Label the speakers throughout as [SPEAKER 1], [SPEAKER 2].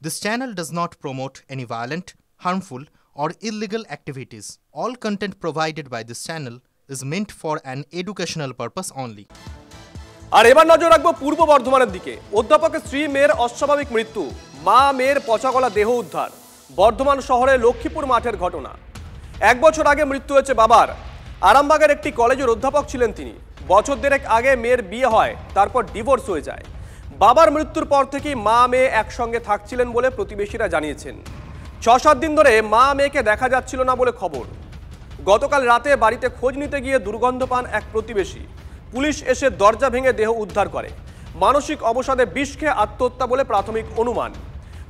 [SPEAKER 1] This channel does not promote any violent, harmful, or illegal activities. All content provided by this channel is meant for an educational purpose only.
[SPEAKER 2] আর এবার নজর রাখবো পূর্ব বর্ধমানের দিকে। অধ্যাপকের স্ত্রী মেয়ের অস্বাভাবিক মৃত্যু, মা মেয়ের পচাগলা দেহ উদ্ধার। বর্ধমান শহরে লক্ষ্মীপুর মাঠের ঘটনা। 1 বছর আগে মৃত্যু হয়েছে বাবার। আরামবাগের একটি কলেজের অধ্যাপক ছিলেন তিনি। বছর দেড়েক আগে মেয়ের বিয়ে হয়, তারপর ডিভোর্স হয়ে যায়। বাবার মৃত্যুর পর থেকেই মা মেয়ে একসঙ্গে থাকছিলেন বলে প্রতিবেশীরা জানিয়েছেন। 6-7 দিন ধরে মা মেয়েকে দেখা যাচ্ছিল না বলে খবর। গতকাল রাতে বাড়িতে খোঁজ নিতে গিয়ে দুর্গন্ধ পান এক প্রতিবেশী। পুলিশ এসে দরজা ভেঙে দেহ উদ্ধার করে। মানসিক অবসাদে বিষ খেয়ে আত্মহত্যা বলে প্রাথমিক অনুমান।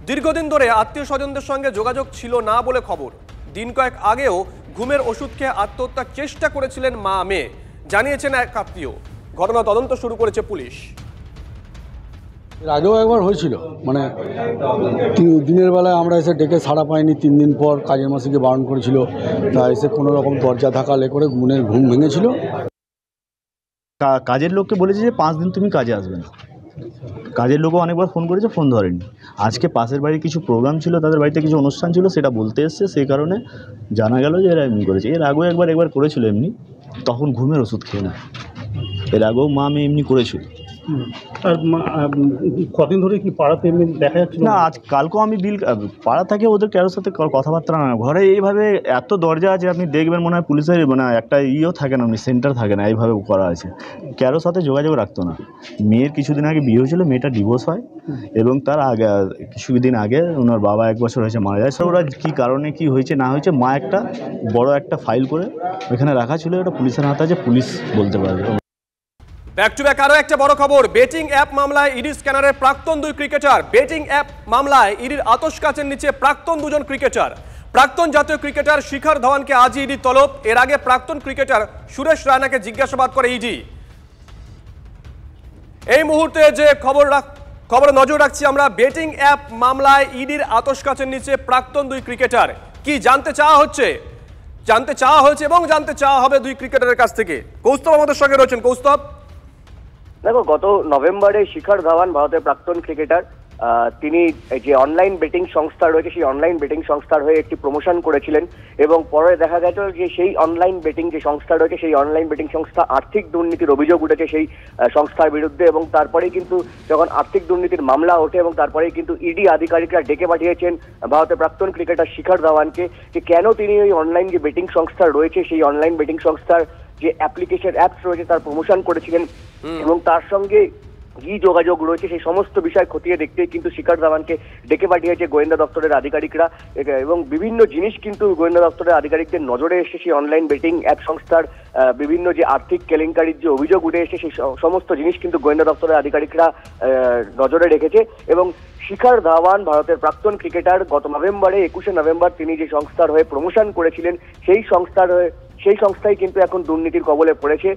[SPEAKER 2] দীর্ঘদিন ধরে আত্মীয় স্বজনদের সঙ্গে যোগাযোগ ছিল না বলে খবর। দিন কয়েক আগেও ঘুমের ওষুধ খেয়ে আত্মহত্যার চেষ্টা করেছিলেন মা মেয়ে, জানিয়েছেন এক আত্মীয়। ঘটনা তদন্ত শুরু করেছে পুলিশ।
[SPEAKER 3] এর আগেও একবার হয়েছিল, মানে দিনের বেলায় আমরা এসে ডেকে সাড়া পাইনি। 3 দিন পর কাজের মাসিকে বারণ করেছিল, তা এসে কোনো রকম দরজা ধাক্কা করে ঘুম ভেঙেছিল।
[SPEAKER 4] কাজের লোককে বলেছে যে 5 দিন তুমি কাজে আসবে না। কাজের লোকও অনেকবার ফোন করেছে, ফোন ধরেনি। আজকে পাশের বাড়ির কিছু প্রোগ্রাম ছিল, তাদের বাড়িতে কিছু অনুষ্ঠান ছিল, সেটা বলতে এসছে, সেই কারণে জানা গেল যে এরা এমনি করেছে। এর আগেও একবার করেছিল এমনি, তখন ঘুমের ওষুধ খেয়ে না। এর আগেও মা মেয়ে এমনি করেছিল।
[SPEAKER 5] আর কদিন ধরে কি পাড়াতে এমনি দেখা যাচ্ছে
[SPEAKER 4] না? আজ কালকেও আমি পাড়া থেকে ওদের কারোর সাথে কথাবার্তা না। ঘরে এইভাবে এত দরজা আছে, আপনি দেখবেন মনে হয় পুলিশের একটা থাকে না, সেন্টার থাকে না, এইভাবে করা আছে। কারোর সাথে যোগাযোগ রাখতো না। মেয়ের কিছুদিন আগে বিয়ে হয়েছিল, মেয়েটা ডিভোর্স হয়, এবং তার আগে কিছুদিন আগে ওনার বাবা 1 বছর হয়েছে মারা যায়। ওরা কী কারণে কী হয়েছে না হয়েছে, মা একটা বড় একটা ফাইল করে ওইখানে রাখা ছিল, ওটা পুলিশের হাতে আছে, পুলিশ বলতে পারবে।
[SPEAKER 2] ব্যাক টু ব্যাক আরো একটা বড় খবর। বেটিং অ্যাপ মামলায় ইডি স্ক্যানারের প্রাক্তন 2 ক্রিকেটার। বেটিং অ্যাপ মামলায় ইডির আতশ কাচের নিচে প্রাক্তন 2 জন ক্রিকেটার। প্রাক্তন জাতীয় ক্রিকেটার শিখর ধাওয়ানকে আজই ইডি তলব। এর আগে প্রাক্তন ক্রিকেটার সুরেশ রায়নাকে জিজ্ঞাসাবাদ করে ইডি। এই মুহূর্তে যে খবরে নজর রাখছি আমরা, বেটিং অ্যাপ মামলায় ইডির আতশ কাচের নিচে প্রাক্তন 2 ক্রিকেটার। কি জানতে চাওয়া হয়েছে এবং জানতে চাওয়া হবে 2 ক্রিকেটারের কাছ থেকে। কৌস্তব আমাদের সঙ্গে রয়েছেন। কৌস্তব,
[SPEAKER 6] দেখো, গত নভেম্বরে শিখর ধাওয়ান, ভারতের প্রাক্তন ক্রিকেটার, তিনি যে অনলাইন বেটিং সংস্থা রয়েছে সেই অনলাইন বেটিং সংস্থার হয়ে একটি প্রমোশন করেছিলেন, এবং পরে দেখা গেছে যে সেই অনলাইন বেটিং যে সংস্থা রয়েছে সেই অনলাইন বেটিং সংস্থা আর্থিক দুর্নীতির অভিযোগ উঠেছে সেই সংস্থার বিরুদ্ধে। এবং তারপরেই কিন্তু যখন আর্থিক দুর্নীতির মামলা ওঠে, এবং তারপরেই কিন্তু ইডি আধিকারিকরা ডেকে পাঠিয়েছেন ভারতের প্রাক্তন ক্রিকেটার শিখর ধাওয়ানকে, যে কেন তিনি ওই অনলাইন যে বেটিং সংস্থা রয়েছে সেই অনলাইন বেটিং সংস্থার যে অ্যাপস রয়েছে তার প্রমোশন করেছিলেন, এবং তার সঙ্গে কি যোগাযোগ রয়েছে সেই সমস্ত বিষয় খতিয়ে দেখতে কিন্তু শিখর ধাওয়ানকে ডেকে পাঠিয়েছে গোয়েন্দা দপ্তরের আধিকারিকরা। এবং বিভিন্ন জিনিস কিন্তু গোয়েন্দা দপ্তরের আধিকারিকদের নজরে এসে সেই অনলাইন বেটিং অ্যাপ সংস্থার বিভিন্ন যে আর্থিক কেলেঙ্কারির যে অভিযোগ উঠে এসে সেই সমস্ত জিনিস কিন্তু গোয়েন্দা দপ্তরের আধিকারিকরা নজরে রেখেছে। এবং শিখর ধাওয়ান, ভারতের প্রাক্তন ক্রিকেটার, গত নভেম্বরে 21শে নভেম্বর তিনি যে সংস্থার হয়ে প্রমোশন করেছিলেন সেই সংস্থাই কিন্তু এখন দুর্নীতির কবলে পড়েছে।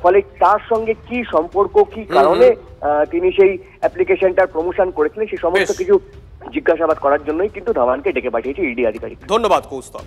[SPEAKER 6] ফলে তার সঙ্গে কি সম্পর্ক, কি কারণে তিনি সেই অ্যাপ্লিকেশনটার প্রমোশন করেছিলেন সেই সমস্ত কিছু জিজ্ঞাসাবাদ করার জন্যই কিন্তু ধাওয়ানকে ডেকে পাঠিয়েছে ইডি আধিকারিক।
[SPEAKER 2] ধন্যবাদ কৌস্তব।